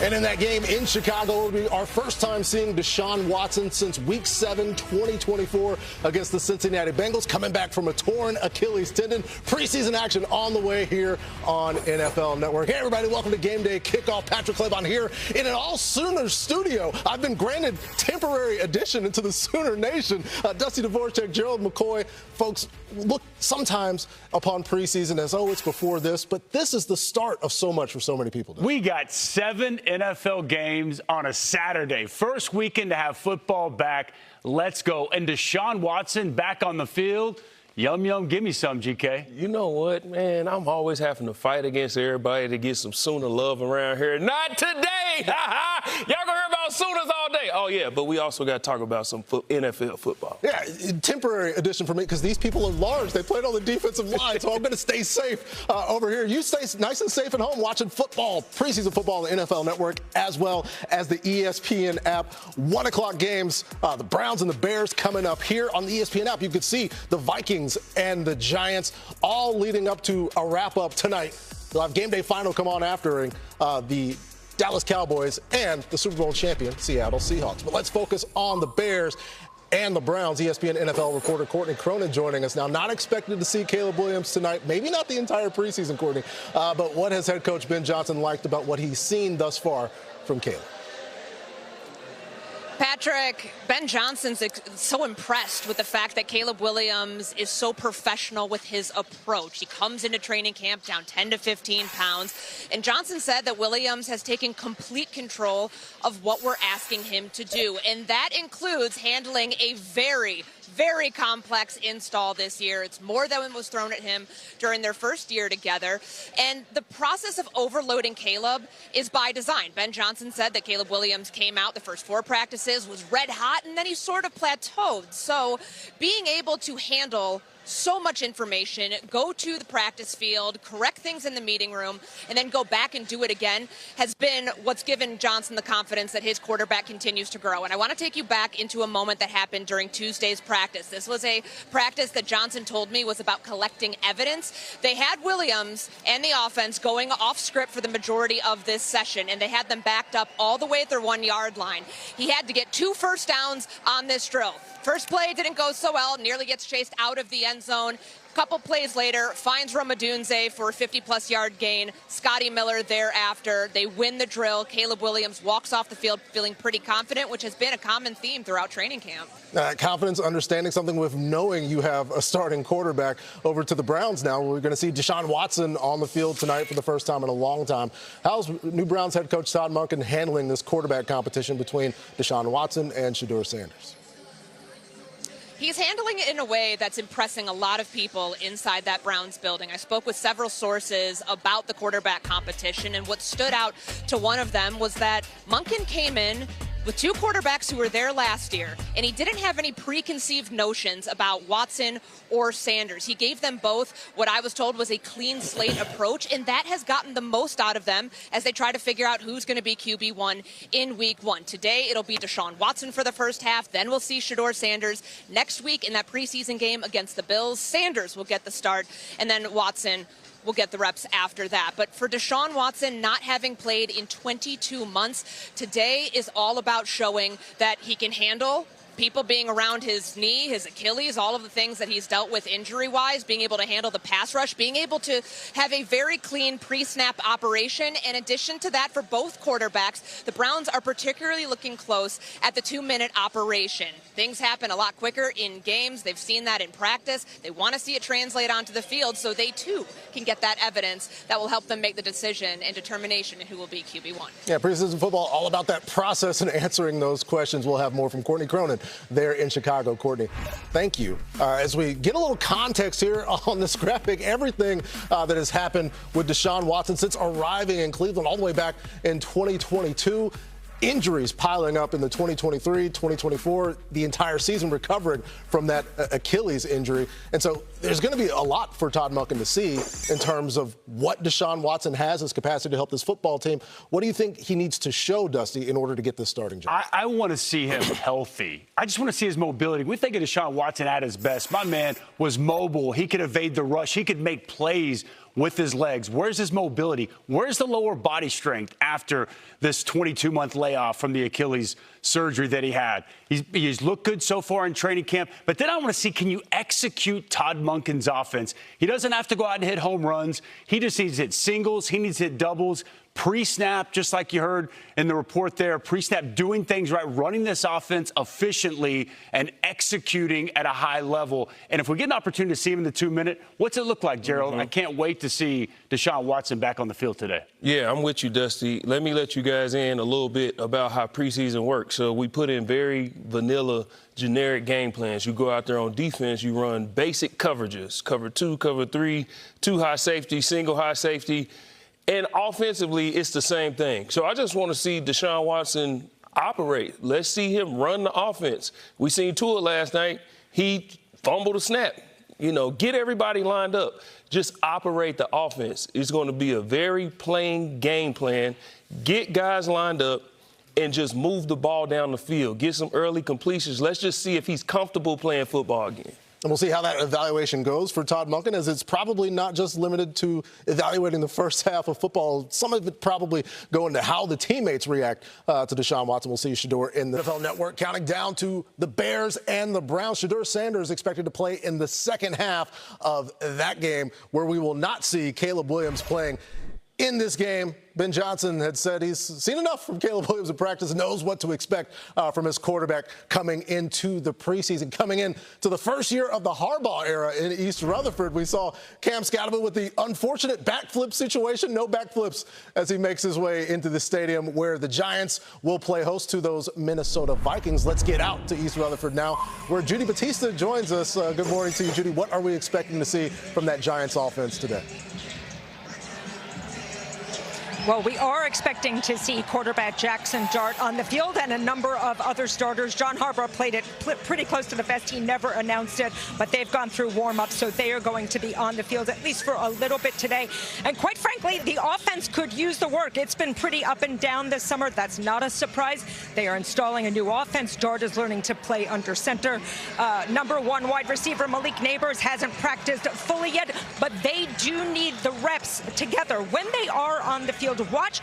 And in that game in Chicago, it'll be our first time seeing Deshaun Watson since Week 7, 2024 against the Cincinnati Bengals, coming back from a torn Achilles tendon. Preseason action on the way here on NFL Network. Hey, everybody, welcome to Game Day Kickoff. Patrick Claybon here in an all-Sooners studio. I've been granted temporary addition into the Sooner Nation. Dusty Dvorak, Gerald McCoy. Folks, look sometimes upon preseason as, oh, it's before this, but this is the start of so much for so many people. We got 7 NFL games on a Saturday. First weekend to have football back. Let's go. And Deshaun Watson back on the field. Yum, yum, give me some, GK. You know what, man? I'm always having to fight against everybody to get some Sooner love around here. Not today! Y'all gonna hear about Sooners all day. Oh, yeah, but we also got to talk about some NFL football. Yeah, temporary addition for me because these people are large. They played on the defensive line, so I'm going to stay safe over here. You stay nice and safe at home watching football, preseason football on the NFL Network, as well as the ESPN app. 1 o'clock games, the Browns and the Bears coming up here on the ESPN app. You can see the Vikings and the Giants all leading up to a wrap-up tonight. We'll have Game Day Final come on after the Dallas Cowboys and the Super Bowl champion Seattle Seahawks. But let's focus on the Bears and the Browns. ESPN NFL reporter Courtney Cronin joining us now. Not expected to see Caleb Williams tonight. Maybe not the entire preseason, Courtney. But what has head coach Ben Johnson liked about what he's seen thus far from Caleb? Patrick, Ben Johnson's so impressed with the fact that Caleb Williams is so professional with his approach. He comes into training camp down 10 to 15 pounds. And Johnson said that Williams has taken complete control of what we're asking him to do. And that includes handling a very complex install this year. It's more than was thrown at him during their first year together. And the process of overloading Caleb is by design. Ben Johnson said that Caleb Williams came out the first 4 practices, was red hot, and then he sort of plateaued. So being able to handle so much information, go to the practice field, correct things in the meeting room, and then go back and do it again has been what's given Johnson the confidence that his quarterback continues to grow. And I want to take you back into a moment that happened during Tuesday's practice. This was a practice that Johnson told me was about collecting evidence. They had Williams and the offense going off script for the majority of this session, and they had them backed up all the way at their 1-yard line. He had to get 2 first downs on this drill. First play didn't go so well, nearly gets chased out of the end zone. Couple plays later, finds Romadunze for a 50-plus yard gain. Scotty Miller thereafter. They win the drill. Caleb Williams walks off the field feeling pretty confident, which has been a common theme throughout training camp. Confidence, understanding something with knowing you have a starting quarterback. Over to the Browns now. We're going to see Deshaun Watson on the field tonight for the first time in a long time. How's new Browns head coach Todd Monken handling this quarterback competition between Deshaun Watson and Shedeur Sanders? He's handling it in a way that's impressing a lot of people inside that Browns building. I spoke with several sources about the quarterback competition, and what stood out to one of them was that Monken came in with 2 quarterbacks who were there last year, and he didn't have any preconceived notions about Watson or Sanders. He gave them both what I was told was a clean slate approach, and that has gotten the most out of them as they try to figure out who's going to be QB1 in Week 1. Today, it'll be Deshaun Watson for the first half. Then we'll see Shedeur Sanders. Next week in that preseason game against the Bills, Sanders will get the start, and then Watson will get the reps after that. But for Deshaun Watson, not having played in 22 months, today is all about showing that he can handle people being around his knee, his Achilles, all of the things that he's dealt with injury-wise, being able to handle the pass rush, being able to have a very clean pre-snap operation. In addition to that, for both quarterbacks, the Browns are particularly looking close at the 2-minute operation. Things happen a lot quicker in games. They've seen that in practice. They want to see it translate onto the field so they, too, can get that evidence that will help them make the decision and determination in who will be QB1. Yeah, preseason football, all about that process and answering those questions. We'll have more from Courtney Cronin there in Chicago. Courtney, thank you. As we get a little context here on this graphic, everything that has happened with Deshaun Watson since arriving in Cleveland all the way back in 2022. Injuries piling up in the 2023, 2024, the entire season recovering from that Achilles injury. And so there's going to be a lot for Todd Monken to see in terms of what Deshaun Watson has, his capacity to help this football team. What do you think he needs to show, Dusty, in order to get this starting job? I want to see him healthy. I just want to see his mobility. We think of Deshaun Watson at his best. My man was mobile. He could evade the rush. He could make plays. with his legs? Where's his mobility? Where's the lower body strength after this 22-month layoff from the Achilles surgery that he had? He's looked good so far in training camp, but then I want to see, can you execute Todd Monken's offense? He doesn't have to go out and hit home runs. He just needs to hit singles. He needs to hit doubles. Pre-snap, just like you heard in the report there, pre-snap, doing things right, running this offense efficiently and executing at a high level. And if we get an opportunity to see him in the 2-minute, what's it look like, Gerald? I can't wait to see Deshaun Watson back on the field today. Yeah, I'm with you, Dusty. Let me let you guys in a little bit about how preseason works. So we put in very vanilla, generic game plans. You go out there on defense, you run basic coverages, cover 2, cover 3, 2 high safety, single high safety. And offensively, it's the same thing. So I just want to see Deshaun Watson operate. Let's see him run the offense. We seen Tua last night. He fumbled a snap. You know, get everybody lined up. Just operate the offense. It's going to be a very plain game plan. Get guys lined up and just move the ball down the field. Get some early completions. Let's just see if he's comfortable playing football again. And we'll see how that evaluation goes for Todd Monken, as it's probably not just limited to evaluating the first half of football. Some of it probably going to how the teammates react to Deshaun Watson. We'll see Shedeur in the NFL Network counting down to the Bears and the Browns. Shedeur Sanders expected to play in the second half of that game, where we will not see Caleb Williams playing in this game. Ben Johnson had said he's seen enough from Caleb Williams in practice, knows what to expect from his quarterback coming into the preseason. Coming in to the first year of the Harbaugh era in East Rutherford, we saw Cam Scatterman with the unfortunate backflip situation. No backflips as he makes his way into the stadium where the Giants will play host to those Minnesota Vikings. Let's get out to East Rutherford now, where Judy Batista joins us. Good morning to you, Judy. What are we expecting to see from that Giants offense today? Well, we are expecting to see quarterback Jackson Dart on the field and a number of other starters. John Harbaugh played it pretty close to the vest. He never announced it, but they've gone through warm-ups, so they are going to be on the field at least for a little bit today. And quite frankly, the offense could use the work. It's been pretty up and down this summer. That's not a surprise. They are installing a new offense. Dart is learning to play under center. Number 1 wide receiver Malik Neighbors hasn't practiced fully yet, but they do need the reps together when they are on the field. Watch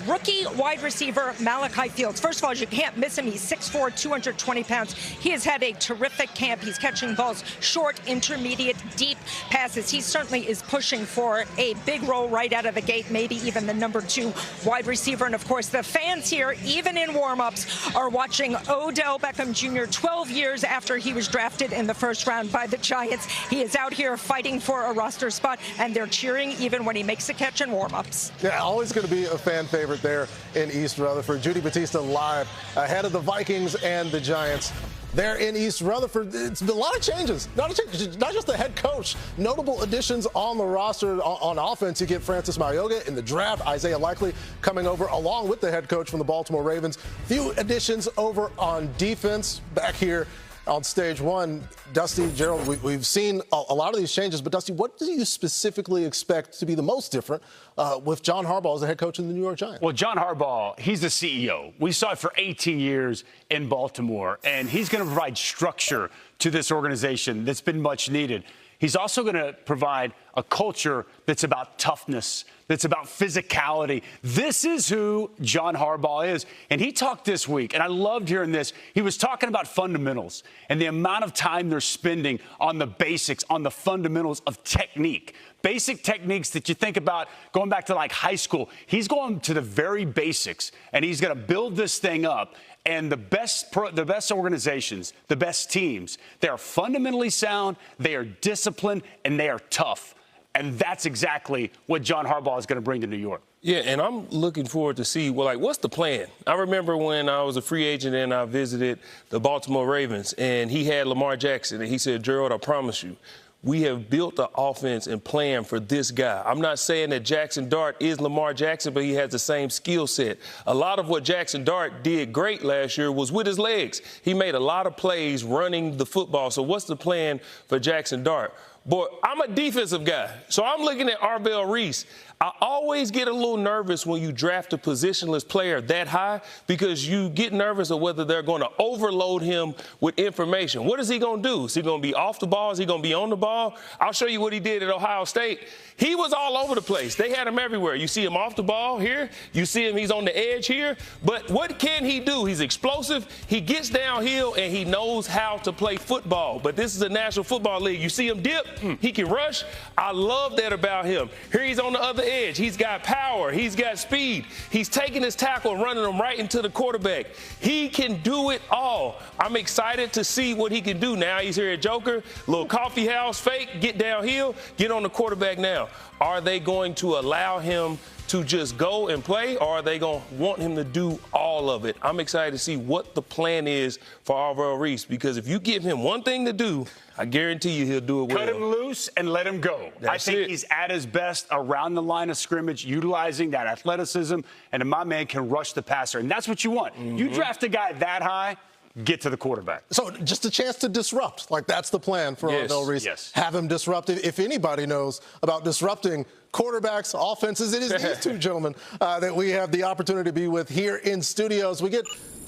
rookie wide receiver Malachi Fields. First of all, you can't miss him. He's 6'4", 220 pounds. He has had a terrific camp. He's catching balls short, intermediate, deep passes. He certainly is pushing for a big role right out of the gate, maybe even the number 2 wide receiver. And, of course, the fans here, even in warm-ups, are watching Odell Beckham Jr. 12 years after he was drafted in the first round by the Giants. He is out here fighting for a roster spot, and they're cheering even when he makes a catch in warm-ups. Yeah, always going to be a fan favorite there in East Rutherford. Judy Batista live ahead of the Vikings and the Giants. There in East Rutherford, it's been a lot of changes. Not just the head coach. Notable additions on the roster on offense. You get Francis Mayoga in the draft. Isaiah Likely coming over along with the head coach from the Baltimore Ravens. Few additions over on defense. Back here on stage one, Dusty, Gerald, we've seen a lot of these changes, but Dusty, what do you specifically expect to be the most different with John Harbaugh as the head coach of the New York Giants? Well, John Harbaugh, he's the CEO. We saw it for 18 years in Baltimore, and he's going to provide structure to this organization that's been much needed. He's also going to provide a culture that's about toughness, that's about physicality. This is who John Harbaugh is. And he talked this week, and I loved hearing this. He was talking about fundamentals and the amount of time they're spending on the basics, on the fundamentals of technique. Basic techniques that you think about going back to like high school. He's going to the very basics, and he's going to build this thing up. And the best organizations, the best teams, they are fundamentally sound, they are disciplined, and they are tough. And that's exactly what John Harbaugh is going to bring to New York. Yeah, and I'm looking forward to see, well, like, what's the plan? I remember when I was a free agent and I visited the Baltimore Ravens, and he had Lamar Jackson, and he said, Gerald, I promise you, we have built the offense and plan for this guy. I'm not saying that Jackson Dart is Lamar Jackson, but he has the same skill set. A lot of what Jackson Dart did great last year was with his legs. He made a lot of plays running the football. So what's the plan for Jackson Dart? Boy, I'm a defensive guy, so I'm looking at Arbel Reese. I always get a little nervous when you draft a positionless player that high because you get nervous of whether they're going to overload him with information. What is he going to do? Is he going to be off the ball? Is he going to be on the ball? I'll show you what he did at Ohio State. He was all over the place. They had him everywhere. You see him off the ball here. You see him, he's on the edge here. But what can he do? He's explosive. He gets downhill, and he knows how to play football. But this is a National Football League. You see him dip. He can rush. I love that about him. Here he's on the other edge. He's got power. He's got speed. He's taking his tackle and running him right into the quarterback. He can do it all. I'm excited to see what he can do now. He's here at Joker. Little coffee house fake. Get downhill. Get on the quarterback now. Are they going to allow him to just go and play, or are they going to want him to do all of it? I'm excited to see what the plan is for Alvaro Reese, because if you give him one thing to do, I guarantee you he'll do it well. Cut him loose and let him go. I think he's at his best around the line of scrimmage, utilizing that athleticism, and my man can rush the passer, and that's what you want. You draft a guy that high, get to the quarterback. So just a chance to disrupt. Like, that's the plan for Alvaro Reese. Yes. Have him disruptive. If anybody knows about disrupting quarterbacks, offenses, it is these two gentlemen that we have the opportunity to be with here in studios. We get